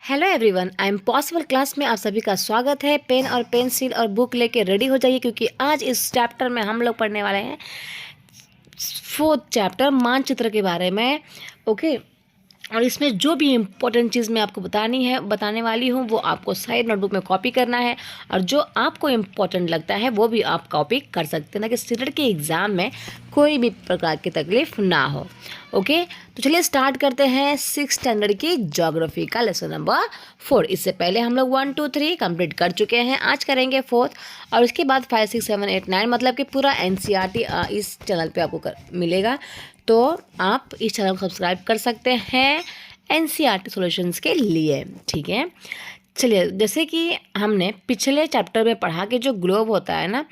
Hello everyone, I am possible class में आप सभी का स्वागत है। पेन और पेंसिल और बुक लेके रेडी हो जाइए क्योंकि आज इस चैप्टर में हम लोग पढ़ने वाले हैं फोर्थ चैप्टर मानचित्र के बारे में। ओके, और इसमें जो भी इम्पोर्टेंट चीज़ मैं आपको बताने वाली हूँ वो आपको साइड नोटबुक में कॉपी करना है और जो आपको इम्पोर्टेंट लगता है वो भी आप कॉपी कर सकते हैं ताकि स्टूडेंट के एग्ज़ाम में कोई भी प्रकार की तकलीफ ना हो। ओके, तो चलिए स्टार्ट करते हैं 6th स्टैंडर्ड की ज्योग्राफी का लेसन नंबर 4। इससे पहले हम लोग 1 2 3 कंप्लीट कर चुके हैं, आज करेंगे 4th और उसके बाद 5 6 7 8 9 मतलब कि पूरा NCERT इस चैनल पे आपको मिलेगा। तो आप इस चैनल को सब्सक्राइब कर सकते हैं NCERT सॉल्यूशंस के लिए, ठीक है। चलिए, जैसे कि हमने पिछले चैप्टर में पढ़ा कि जो ग्लोब होता है ना,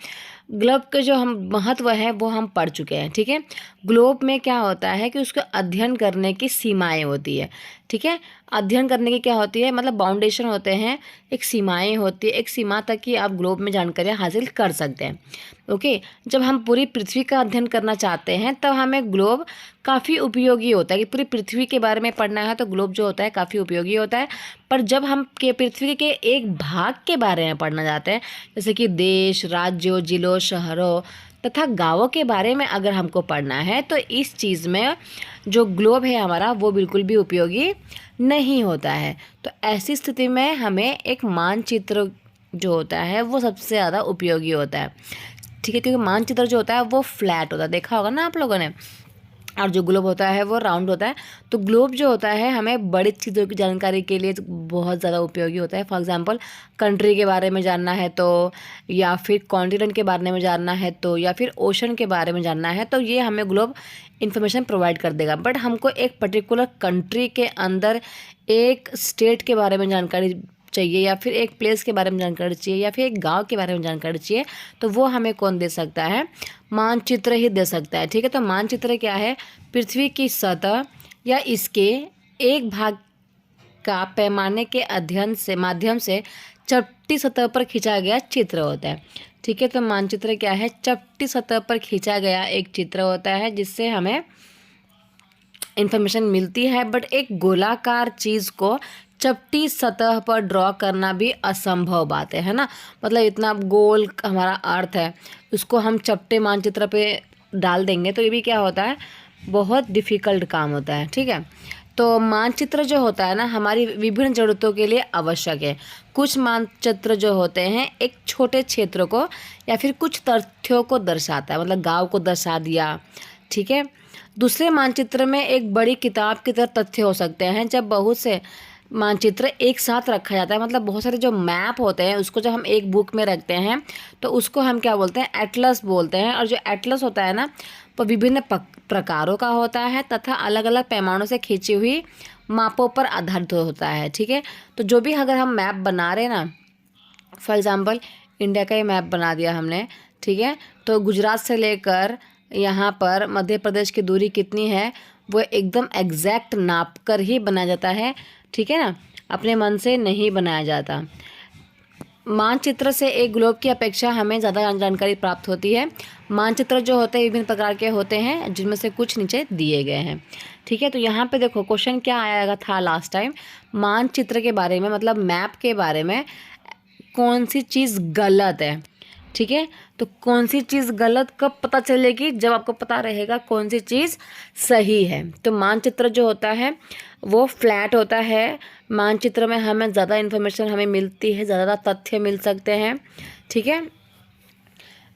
ग्लोब के जो हम महत्व है वो हम पढ़ चुके हैं, ठीक है। ग्लोब में क्या होता है कि उसको अध्ययन करने की सीमाएं होती है, ठीक है। अध्ययन करने की क्या होती है, मतलब बाउंडेशन होते हैं, एक सीमाएं होती है, एक सीमा तक ही आप ग्लोब में जानकारियाँ हासिल कर सकते हैं। ओके, जब हम पूरी पृथ्वी का अध्ययन करना चाहते हैं तब हमें ग्लोब काफ़ी उपयोगी होता है कि पूरी पृथ्वी के बारे में पढ़ना है तो ग्लोब जो होता है काफ़ी उपयोगी होता है। पर जब हम के पृथ्वी के एक भाग के बारे में पढ़ना चाहते हैं, जैसे कि देश, राज्यों, जिलों, शहरों तथा गांवों के बारे में अगर हमको पढ़ना है तो इस चीज़ में जो ग्लोब है हमारा वो बिल्कुल भी उपयोगी नहीं होता है। तो ऐसी स्थिति में हमें एक मानचित्र जो होता है वो सबसे ज़्यादा उपयोगी होता है, ठीक है। क्योंकि मानचित्र जो होता है वो फ्लैट होता है, देखा होगा ना आप लोगों ने, और जो ग्लोब होता है वो राउंड होता है। तो ग्लोब जो होता है हमें बड़ी चीज़ों की जानकारी के लिए बहुत ज़्यादा उपयोगी होता है। फॉर एग्जांपल कंट्री के बारे में जानना है तो, या फिर कॉन्टिनेंट के बारे में जानना है तो, या फिर ओशन के बारे में जानना है तो ये हमें ग्लोब इन्फॉर्मेशन प्रोवाइड कर देगा। बट हमको एक पर्टिकुलर कंट्री के अंदर एक स्टेट के बारे में जानकारी चाहिए, या फिर एक प्लेस के बारे में जानकारी चाहिए, या फिर एक गांव के बारे में जानकारी चाहिए, तो वो हमें कौन दे सकता है, मानचित्र ही दे सकता है, ठीक है। तो मानचित्र क्या है, पृथ्वी की सतह या इसके एक भाग का पैमाने के अध्ययन से माध्यम से चपटी सतह पर खींचा गया चित्र होता है, ठीक है। तो मानचित्र क्या है, चपटी सतह पर खींचा गया एक चित्र होता है जिससे हमें इंफॉर्मेशन मिलती है। बट एक गोलाकार चीज़ को चपटी सतह पर ड्रॉ करना भी असंभव बात है ना। मतलब इतना गोल हमारा अर्थ है, उसको हम चपटे मानचित्र पे डाल देंगे तो ये भी क्या होता है, बहुत डिफ़िकल्ट काम होता है, ठीक है। तो मानचित्र जो होता है ना हमारी विभिन्न ज़रूरतों के लिए आवश्यक है। कुछ मानचित्र जो होते हैं एक छोटे क्षेत्र को या फिर कुछ तथ्यों को दर्शाता है, मतलब गाँव को दर्शा दिया, ठीक है। दूसरे मानचित्र में एक बड़ी किताब की तरह तथ्य हो सकते हैं। जब बहुत से मानचित्र एक साथ रखा जाता है, मतलब बहुत सारे जो मैप होते हैं उसको जब हम एक बुक में रखते हैं तो उसको हम क्या बोलते हैं, एटलस बोलते हैं। और जो एटलस होता है ना वो विभिन्न प्रकारों का होता है तथा अलग अलग पैमानों से खींची हुई मापों पर आधारित होता है, ठीक है। तो जो भी अगर हम मैप बना रहे हैं ना, फॉर एग्ज़ाम्पल इंडिया का ही मैप बना दिया हमने, ठीक है। तो गुजरात से लेकर यहाँ पर मध्य प्रदेश की दूरी कितनी है वो एकदम एग्जैक्ट नाप कर ही बनाया जाता है, ठीक है ना, अपने मन से नहीं बनाया जाता। मानचित्र से एक ग्लोब की अपेक्षा हमें ज़्यादा जानकारी प्राप्त होती है। मानचित्र जो होते हैं विभिन्न प्रकार के होते हैं जिनमें से कुछ नीचे दिए गए हैं, ठीक है। तो यहाँ पे देखो क्वेश्चन क्या आया था लास्ट टाइम, मानचित्र के बारे में, मतलब मैप के बारे में कौन सी चीज़ गलत है, ठीक है। तो कौन सी चीज़ गलत कब पता चलेगी, जब आपको पता रहेगा कौन सी चीज़ सही है। तो मानचित्र जो होता है वो फ्लैट होता है। मानचित्र में हमें ज़्यादा इन्फॉर्मेशन हमें मिलती है, ज़्यादा तथ्य मिल सकते हैं, ठीक है।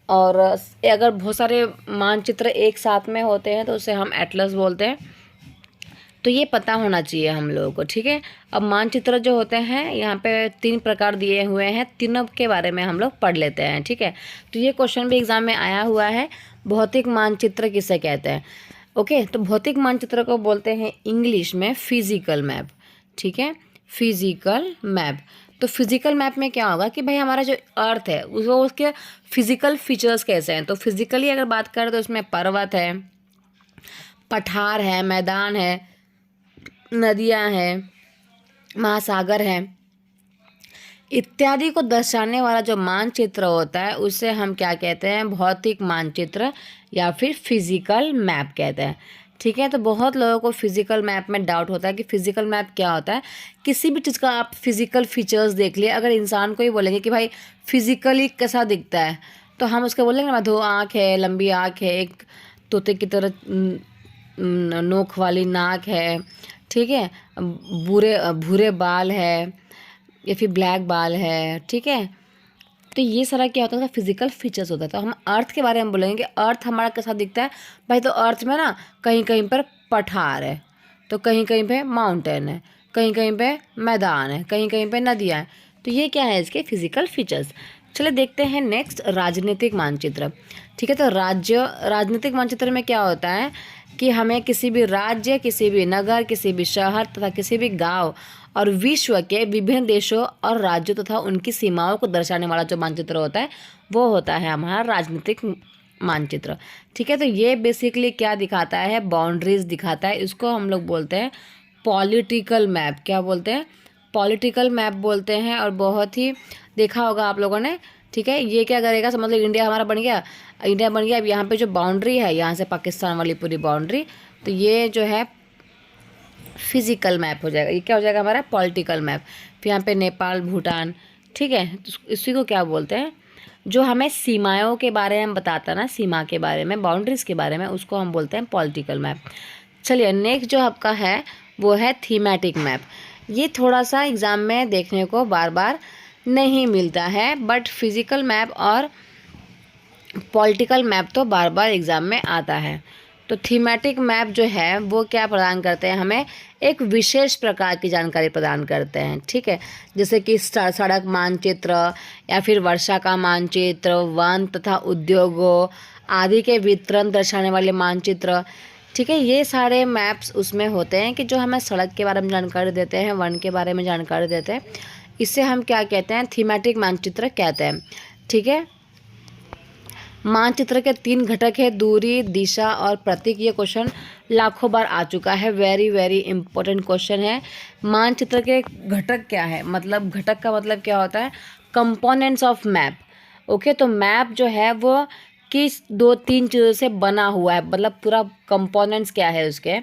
और अगर बहुत सारे मानचित्र एक साथ में होते हैं तो उसे हम एटलस बोलते हैं। तो ये पता होना चाहिए हम लोगों को, ठीक है। अब मानचित्र जो होते हैं यहाँ पे 3 प्रकार दिए हुए हैं, तीनों के बारे में हम लोग पढ़ लेते हैं, ठीक है। तो ये क्वेश्चन भी एग्जाम में आया हुआ है, भौतिक मानचित्र किसे कहते हैं। ओके, तो भौतिक मानचित्र को बोलते हैं इंग्लिश में फिजिकल मैप, ठीक है, फिजिकल मैप। तो फिजिकल मैप में क्या होगा कि भाई हमारा जो अर्थ है वो उसके फिजिकल फीचर्स कैसे हैं। तो फिजिकली अगर बात करें तो उसमें पर्वत है, पठार है, मैदान है, नदियाँ हैं, महासागर हैं इत्यादि को दर्शाने वाला जो मानचित्र होता है उसे हम क्या कहते हैं, भौतिक मानचित्र या फिर फिजिकल मैप कहते हैं, ठीक है। तो बहुत लोगों को फिजिकल मैप में डाउट होता है कि फिजिकल मैप क्या होता है। किसी भी चीज़ का आप फिजिकल फीचर्स देख लिए, अगर इंसान को ही बोलेंगे कि भाई फिजिकली कैसा दिखता है, तो हम उसको बोलेंगे ना, दो आँख है, लंबी आँख है, एक तोते की तरह नोक वाली नाक है, ठीक है, भूरे भूरे बाल है या फिर ब्लैक बाल है, ठीक है। तो ये सारा क्या होता है, फिजिकल फीचर्स होता है। तो हम अर्थ के बारे में बोलेंगे कि अर्थ हमारा कैसा दिखता है भाई। तो अर्थ में ना कहीं कहीं पर पठार है, तो कहीं कहीं पे माउंटेन है, कहीं कहीं पे मैदान है, कहीं कहीं पे नदियाँ हैं। तो ये क्या है, इसके फिजिकल फीचर्स। चलिए देखते हैं नेक्स्ट, राजनीतिक मानचित्र। ठीक है। तो राजनीतिक मानचित्र में क्या होता है कि हमें किसी भी राज्य, किसी भी नगर, किसी भी शहर तथा किसी भी गांव और विश्व के विभिन्न देशों और राज्यों तथा उनकी सीमाओं को दर्शाने वाला जो मानचित्र होता है वो होता है हमारा राजनीतिक मानचित्र। ठीक है। तो ये बेसिकली क्या दिखाता है, बाउंड्रीज दिखाता है। इसको हम लोग बोलते हैं पॉलिटिकल मैप। क्या बोलते हैं, पॉलिटिकल मैप बोलते हैं। और बहुत ही देखा होगा आप लोगों ने। ठीक है। ये क्या करेगा, समझ लो इंडिया हमारा बन गया, इंडिया बन गया। अब यहाँ पे जो बाउंड्री है, यहाँ से पाकिस्तान वाली पूरी बाउंड्री, तो ये जो है फिजिकल मैप हो जाएगा। ये क्या हो जाएगा, हमारा पॉलिटिकल मैप। फिर यहाँ पे नेपाल, भूटान, ठीक है। तो इसी को क्या बोलते हैं, जो हमें सीमाओं के बारे में बताता है ना, सीमा के बारे में, बाउंड्रीज के बारे में, उसको हम बोलते हैं पॉलिटिकल मैप। चलिए नेक्स्ट जो आपका है वो है थीमेटिक मैप। ये थोड़ा सा एग्ज़ाम में देखने को बार बार नहीं मिलता है, बट फिजिकल मैप और पॉलिटिकल मैप तो बार बार एग्ज़ाम में आता है। तो थीमेटिक मैप जो है वो क्या प्रदान करते हैं, हमें एक विशेष प्रकार की जानकारी प्रदान करते हैं। ठीक है। जैसे कि सड़क मानचित्र या फिर वर्षा का मानचित्र, वन तथा उद्योगों आदि के वितरण दर्शाने वाले मानचित्र। ठीक है। ये सारे मैप्स उसमें होते हैं कि जो हमें सड़क के बारे में जानकारी देते हैं, वन के बारे में जानकारी देते हैं। इसे हम क्या कहते हैं, थीमेटिक मानचित्र कहते हैं। ठीक है। मानचित्र के 3 घटक है, दूरी, दिशा और प्रतीक। ये क्वेश्चन लाखों बार आ चुका है, वेरी वेरी इंपॉर्टेंट क्वेश्चन है। मानचित्र के घटक क्या है, मतलब घटक का मतलब क्या होता है, कंपोनेंट्स ऑफ मैप। ओके। तो मैप जो है वो किस 2-3 चीज़ों से बना हुआ है, मतलब पूरा कंपोनेंट्स क्या है उसके।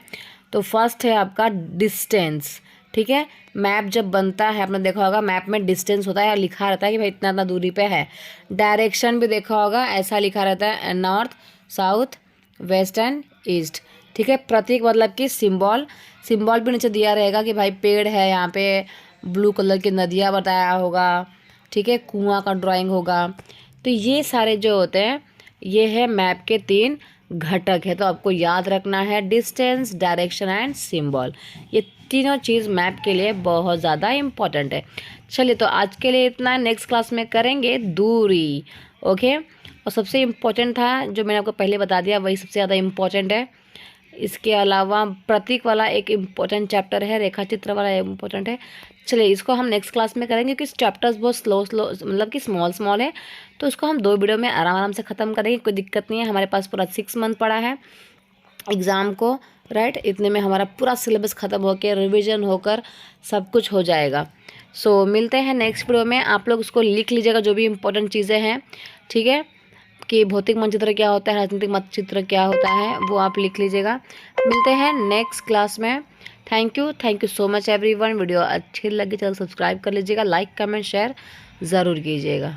तो फर्स्ट है आपका डिस्टेंस। ठीक है। मैप जब बनता है, आपने देखा होगा मैप में डिस्टेंस होता है और लिखा रहता है कि भाई इतना इतना दूरी पे है। डायरेक्शन भी देखा होगा, ऐसा लिखा रहता है, north, south, west and east. ठीक है। प्रतीक मतलब कि सिंबल, सिंबल भी नीचे दिया रहेगा कि भाई पेड़ है, यहाँ पे ब्लू कलर की नदियाँ बताया होगा। ठीक है। कुआं का ड्राइंग होगा। तो ये सारे जो होते हैं ये है मैप के 3 घटक है। तो आपको याद रखना है डिस्टेंस, डायरेक्शन एंड सिंबल। ये तीनों चीज़ मैप के लिए बहुत ज़्यादा इम्पॉर्टेंट है। चलिए तो आज के लिए इतना, नेक्स्ट क्लास में करेंगे दूरी। ओके। और सबसे इम्पोर्टेंट था जो मैंने आपको पहले बता दिया, वही सबसे ज़्यादा इम्पोर्टेंट है। इसके अलावा प्रतीक वाला एक इम्पोर्टेंट चैप्टर है, रेखा चित्र वाला इम्पोर्टेंट है। चलिए इसको हम नेक्स्ट क्लास में करेंगे क्योंकि चैप्टर्स बहुत स्लो मतलब कि स्मॉल स्मॉल है। तो इसको हम 2 वीडियो में आराम आराम से ख़त्म करेंगे, कोई दिक्कत नहीं है। हमारे पास पूरा 6 मंथ पड़ा है एग्ज़ाम को, राइट। इतने में हमारा पूरा सिलेबस ख़त्म होकर रिवीजन होकर सब कुछ हो जाएगा। सो मिलते हैं नेक्स्ट वीडियो में। आप लोग उसको लिख लीजिएगा जो भी इम्पोर्टेंट चीज़ें हैं। ठीक है। कि भौतिक मानचित्र क्या होता है, राजनीतिक मानचित्र क्या होता है, वो आप लिख लीजिएगा। मिलते हैं नेक्स्ट क्लास में। Thank you so much everyone. Video अच्छी लगी चलो सब्सक्राइब कर लीजिएगा, लाइक कमेंट शेयर ज़रूर कीजिएगा।